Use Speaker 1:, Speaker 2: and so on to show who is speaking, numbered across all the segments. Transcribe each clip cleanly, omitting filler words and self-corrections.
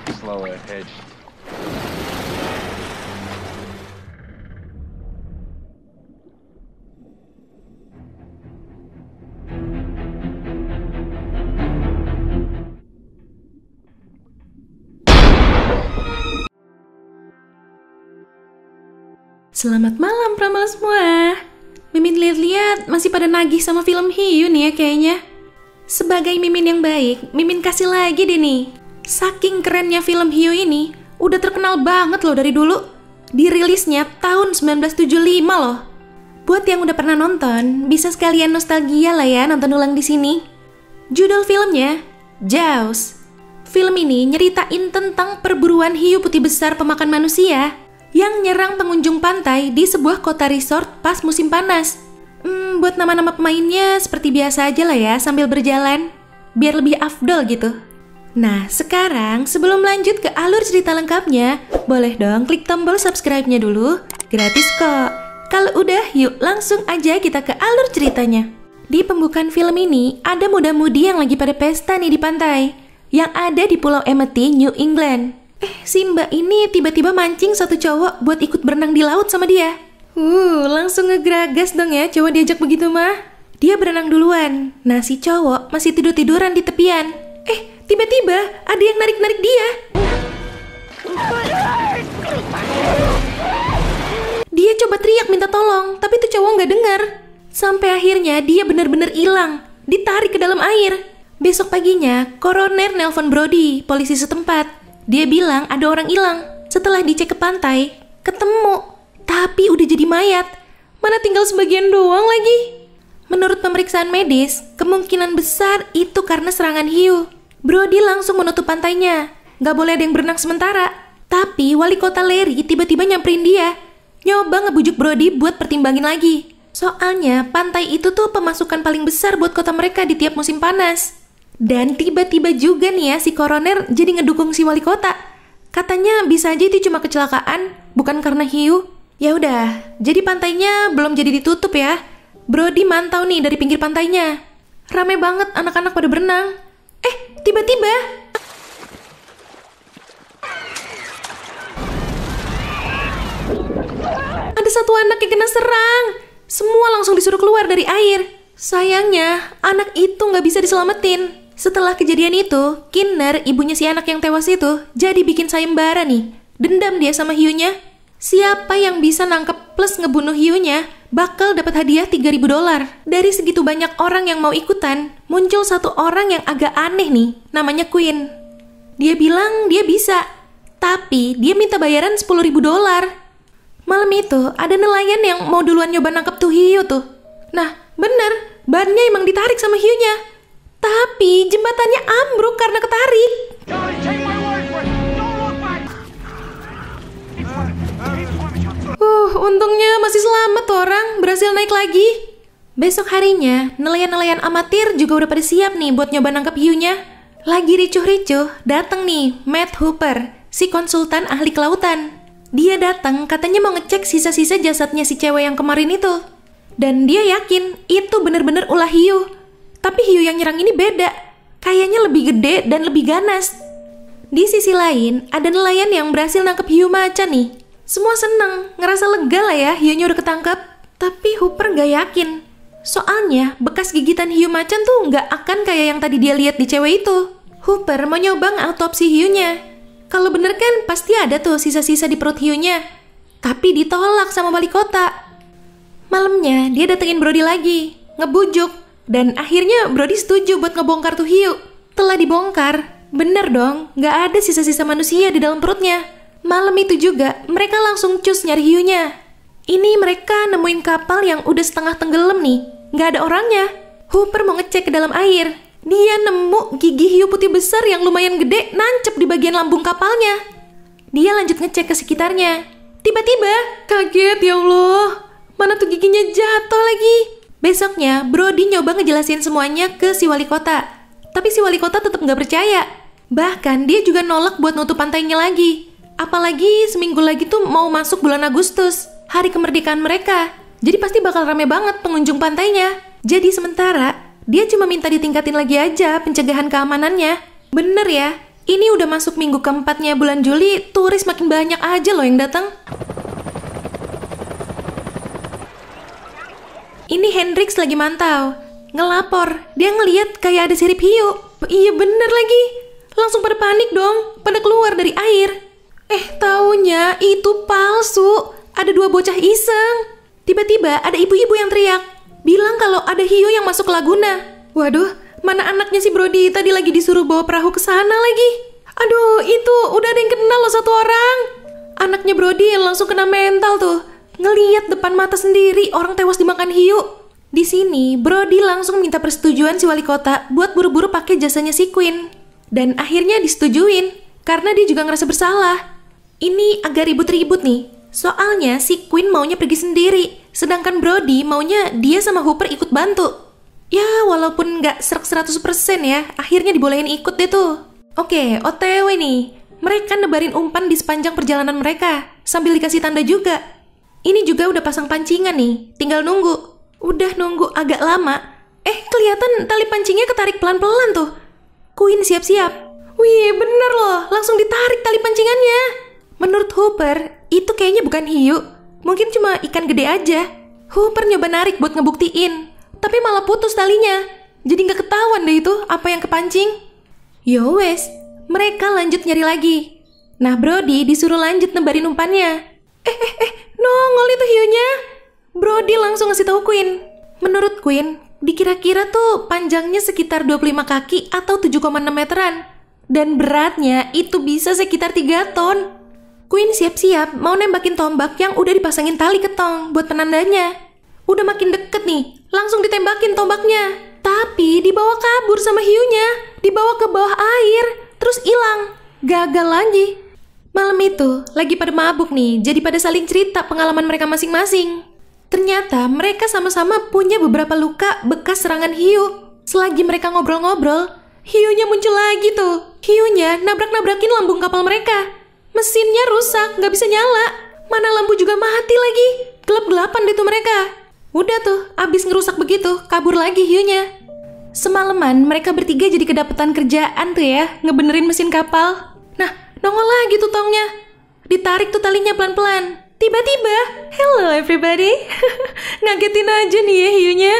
Speaker 1: Slow ahead.
Speaker 2: Selamat malam pramal semua. Mimin lihat-lihat masih pada nagih sama film Hiyu nih ya kayaknya. Sebagai Mimin yang baik, Mimin kasih lagi deh nih. Saking kerennya film Hiyu ini, udah terkenal banget loh dari dulu. Dirilisnya tahun 1975 loh. Buat yang udah pernah nonton, bisa sekalian nostalgia lah ya nonton ulang di sini. Judul filmnya Jaws. Film ini nyeritain tentang perburuan hiu putih besar pemakan manusia yang nyerang pengunjung pantai di sebuah kota resort pas musim panas. Buat nama-nama pemainnya seperti biasa aja lah ya sambil berjalan, biar lebih afdol gitu. Nah, sekarang sebelum lanjut ke alur cerita lengkapnya, boleh dong klik tombol subscribe-nya dulu, gratis kok. Kalau udah, yuk langsung aja kita ke alur ceritanya. Di pembukaan film ini, ada muda-mudi yang lagi pada pesta nih di pantai, yang ada di Pulau Amity, New England. Si Mbak ini tiba-tiba mancing satu cowok buat ikut berenang di laut sama dia. Langsung ngegeragas dong ya cowok diajak begitu mah. Dia berenang duluan. Nah, si cowok masih tidur-tiduran di tepian. Tiba-tiba ada yang narik-narik dia. Dia coba teriak minta tolong, tapi tuh cowok nggak dengar. Sampai akhirnya dia benar-benar hilang, ditarik ke dalam air. Besok paginya, koroner nelpon Brody, polisi setempat. Dia bilang ada orang hilang. Setelah dicek ke pantai, ketemu. Tapi udah jadi mayat. Mana tinggal sebagian doang lagi. Menurut pemeriksaan medis, kemungkinan besar itu karena serangan hiu. Brody langsung menutup pantainya. Gak boleh ada yang berenang sementara. Tapi wali kota Larry tiba-tiba nyamperin dia. Nyoba ngebujuk Brody buat pertimbangin lagi. Soalnya pantai itu tuh pemasukan paling besar buat kota mereka di tiap musim panas. Dan tiba-tiba juga nih ya si koroner jadi ngedukung si wali kota. Katanya bisa aja itu cuma kecelakaan, bukan karena hiu. Ya udah, jadi pantainya belum jadi ditutup ya. Brody mantau nih dari pinggir pantainya. Rame banget anak-anak pada berenang. Tiba-tiba ada satu anak yang kena serang. Semua langsung disuruh keluar dari air. Sayangnya, anak itu nggak bisa diselamatin. Setelah kejadian itu, Kinner, ibunya si anak yang tewas itu, jadi bikin sayembara nih. Dendam dia sama hiunya. Siapa yang bisa nangkep plus ngebunuh hiunya, bakal dapat hadiah $3.000. Dari segitu banyak orang yang mau ikutan, muncul satu orang yang agak aneh nih, namanya Queen. Dia bilang dia bisa, tapi dia minta bayaran $10.000. Malam itu, ada nelayan yang mau duluan nyoba nangkep tuh hiu tuh. Nah, bener, bannya emang ditarik sama hiunya. Tapi jembatannya ambruk karena ketarik. Untungnya masih selamat tuh orang, berhasil naik lagi. Besok harinya, nelayan-nelayan amatir juga udah pada siap nih buat nyoba nangkap hiunya. Lagi ricuh-ricuh, dateng nih Matt Hooper, si konsultan ahli kelautan. Dia datang katanya mau ngecek sisa-sisa jasadnya si cewek yang kemarin itu. Dan dia yakin itu bener-bener ulah hiu. Tapi hiu yang nyerang ini beda. Kayaknya lebih gede dan lebih ganas. Di sisi lain, ada nelayan yang berhasil nangkep hiu macan nih. Semua seneng, ngerasa lega lah ya hiunya udah ketangkep. Tapi Hooper gak yakin. Soalnya, bekas gigitan hiu macan tuh gak akan kayak yang tadi dia lihat di cewek itu. Hooper mau nyoba ngautopsi hiunya. Kalau bener kan pasti ada tuh sisa-sisa di perut hiunya. Tapi ditolak sama wali kota. Malamnya, dia datengin Brody lagi, ngebujuk. Dan akhirnya Brody setuju buat ngebongkar tuh hiu. Setelah dibongkar, bener dong, gak ada sisa-sisa manusia di dalam perutnya. Malam itu juga, mereka langsung cus nyari hiunya. Ini mereka nemuin kapal yang udah setengah tenggelam nih. Gak ada orangnya. Hooper mau ngecek ke dalam air. Dia nemu gigi hiu putih besar yang lumayan gede nancep di bagian lambung kapalnya. Dia lanjut ngecek ke sekitarnya. Tiba-tiba, kaget ya Allah. Mana tuh giginya jatuh lagi. Besoknya, Brody nyoba ngejelasin semuanya ke si wali kota. Tapi si wali kota tetap nggak percaya. Bahkan dia juga nolak buat nutup pantainya lagi. Apalagi seminggu lagi tuh mau masuk bulan Agustus, hari kemerdekaan mereka. Jadi pasti bakal rame banget pengunjung pantainya. Jadi sementara, dia cuma minta ditingkatin lagi aja pencegahan keamanannya. Bener ya, Ini udah masuk minggu keempatnya bulan Juli, turis makin banyak aja loh yang datang. Ini Hendrix lagi mantau, ngelapor, dia ngeliat kayak ada sirip hiu. Iya bener lagi, langsung pada panik dong, pada keluar dari air. Taunya itu palsu, ada 2 bocah iseng. Tiba-tiba ada ibu-ibu yang teriak, bilang kalau ada hiu yang masuk ke Laguna. Waduh, mana anaknya si Brody tadi lagi disuruh bawa perahu ke sana lagi. Aduh, itu udah ada yang kenal loh 1 orang. Anaknya Brody langsung kena mental tuh. Ngeliat depan mata sendiri orang tewas dimakan hiu. Di sini, Brody langsung minta persetujuan si wali kota buat buru-buru pakai jasanya si Queen. Dan akhirnya disetujuin, karena dia juga ngerasa bersalah. Ini agak ribut-ribut nih. Soalnya si Queen maunya pergi sendiri, sedangkan Brody maunya dia sama Hooper ikut bantu. Ya, walaupun nggak 100% ya, akhirnya dibolehin ikut deh tuh. Oke, OTW nih. Mereka nebarin umpan di sepanjang perjalanan mereka, sambil dikasih tanda juga. Ini juga udah pasang pancingan nih, tinggal nunggu. Udah nunggu agak lama, kelihatan tali pancingnya ketarik pelan-pelan tuh. Queen siap-siap. Wih, bener loh, langsung ditarik tali pancingannya. Menurut Hooper, itu kayaknya bukan hiu, mungkin cuma ikan gede aja. Hooper nyoba narik buat ngebuktiin, tapi malah putus talinya. Jadi nggak ketahuan deh itu apa yang kepancing. Yowes, mereka lanjut nyari lagi. Nah, Brody disuruh lanjut nebarin umpannya. Nongol itu hiunya. Brody langsung ngasih tahu Queen. Menurut Queen, dikira-kira tuh panjangnya sekitar 25 kaki atau 7,6 meteran. Dan beratnya itu bisa sekitar 3 ton. Queen siap-siap mau nembakin tombak yang udah dipasangin tali ke tong buat penandanya. Udah makin deket nih, langsung ditembakin tombaknya. Tapi dibawa kabur sama hiunya, dibawa ke bawah air, terus hilang. Gagal lagi. Malam itu, lagi pada mabuk nih, jadi pada saling cerita pengalaman mereka masing-masing. Ternyata mereka sama-sama punya beberapa luka bekas serangan hiu. Selagi mereka ngobrol-ngobrol, hiunya muncul lagi tuh. Hiunya nabrak-nabrakin lambung kapal mereka. Mesinnya rusak, nggak bisa nyala. Mana lampu juga mati lagi. Gelap-gelapan deh tuh mereka. Udah tuh, abis ngerusak begitu, kabur lagi hiunya. Semalaman mereka bertiga jadi kedapetan kerjaan tuh ya, ngebenerin mesin kapal. Nah, nongol lagi tuh tongnya. Ditarik tuh talinya pelan-pelan. Tiba-tiba, hello everybody. Ngagetin aja nih ya hiunya.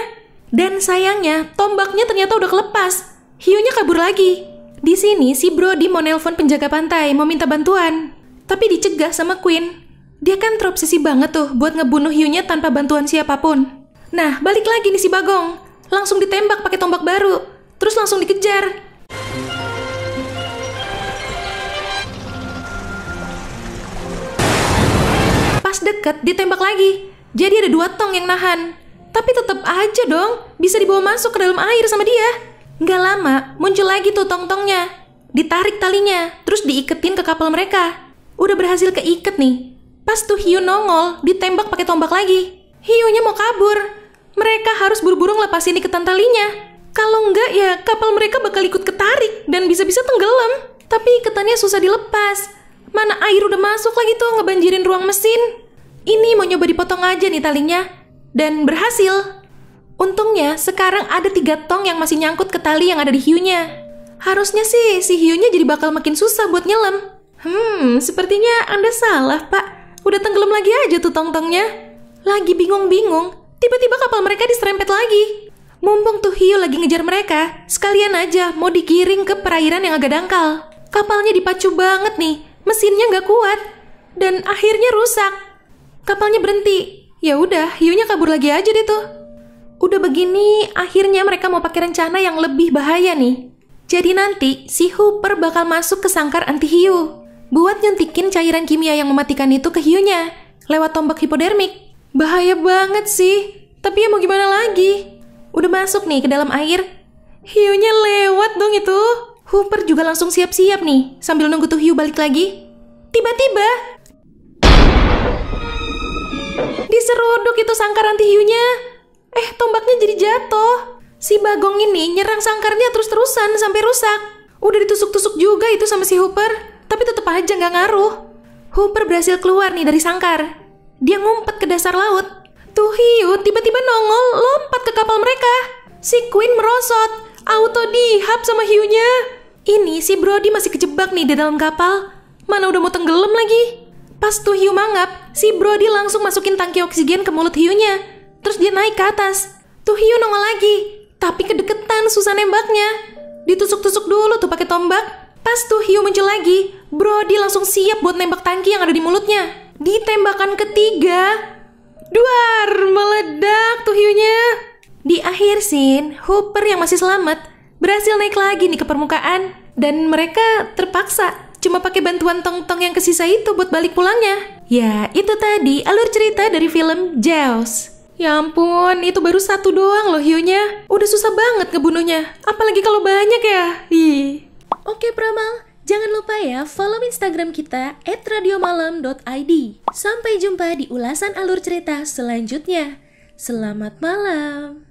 Speaker 2: Dan sayangnya, tombaknya ternyata udah kelepas. Hiunya kabur lagi. Di sini si Brody mau nelpon penjaga pantai, mau minta bantuan. Tapi dicegah sama Queen. Dia kan terobsesi banget tuh buat ngebunuh hiunya tanpa bantuan siapapun. Nah, balik lagi nih si Bagong. Langsung ditembak pakai tombak baru. Terus langsung dikejar. Pas deket, ditembak lagi. Jadi ada 2 tong yang nahan. Tapi tetap aja dong, bisa dibawa masuk ke dalam air sama dia. Nggak lama, muncul lagi tuh tong-tongnya. Ditarik talinya, terus diiketin ke kapal mereka. Udah berhasil keiket nih. Pas tuh hiu nongol, ditembak pakai tombak lagi. Hiunya mau kabur. Mereka harus buru-buru ngelepasin iketan talinya. Kalau enggak ya kapal mereka bakal ikut ketarik dan bisa-bisa tenggelam. Tapi iketannya susah dilepas. Mana air udah masuk lagi tuh ngebanjirin ruang mesin. Ini mau nyoba dipotong aja nih talinya. Dan berhasil. Untungnya sekarang ada 3 tong yang masih nyangkut ke tali yang ada di hiunya. Harusnya sih si hiunya jadi bakal makin susah buat nyelam. Sepertinya Anda salah, Pak. Udah tenggelam lagi aja tuh tong-tongnya. Lagi bingung-bingung, tiba-tiba kapal mereka diserempet lagi. Mumpung tuh hiu lagi ngejar mereka, sekalian aja mau digiring ke perairan yang agak dangkal. Kapalnya dipacu banget nih, mesinnya nggak kuat, dan akhirnya rusak. Kapalnya berhenti. Ya udah, hiunya kabur lagi aja deh tuh. Udah begini, akhirnya mereka mau pakai rencana yang lebih bahaya nih. Jadi nanti si Hooper bakal masuk ke sangkar anti hiu buat nyuntikin cairan kimia yang mematikan itu ke hiunya lewat tombak hipodermik. Bahaya banget sih, tapi ya mau gimana lagi. Udah masuk nih ke dalam air, hiunya lewat dong itu. Hooper juga langsung siap-siap nih sambil nunggu tuh hiu balik lagi. Tiba-tiba diseruduk itu sangkar anti hiunya. Tombaknya jadi jatuh. Si Bagong ini nyerang sangkarnya terus-terusan sampai rusak. Udah ditusuk-tusuk juga itu sama si Hooper, tapi tetep aja nggak ngaruh. Hooper berhasil keluar nih dari sangkar. Dia ngumpet ke dasar laut. Tuh hiu tiba-tiba nongol lompat ke kapal mereka. Si Queen merosot, auto dihap sama hiunya. Ini si Brody masih kejebak nih di dalam kapal. Mana udah mau tenggelam lagi. Pas tuh hiu mangap, si Brody langsung masukin tangki oksigen ke mulut hiunya. Terus dia naik ke atas. Tuh hiu nongol lagi, tapi kedeketan susah nembaknya. Ditusuk-tusuk dulu tuh pakai tombak. Pas tuh hiu muncul lagi, Brody langsung siap buat nembak tangki yang ada di mulutnya. Di tembakan ketiga, duar, meledak tuh hiunya. Di akhir scene, Hooper yang masih selamat berhasil naik lagi nih ke permukaan. Dan mereka terpaksa cuma pakai bantuan tong-tong yang kesisa itu buat balik pulangnya. Ya, itu tadi alur cerita dari film Jaws. Ya ampun, itu baru satu doang loh hiunya. Udah susah banget ngebunuhnya. Apalagi kalau banyak ya. Ih. Oke Pramal, jangan lupa ya follow Instagram kita @radiomalam.id. Sampai jumpa di ulasan alur cerita selanjutnya. Selamat malam.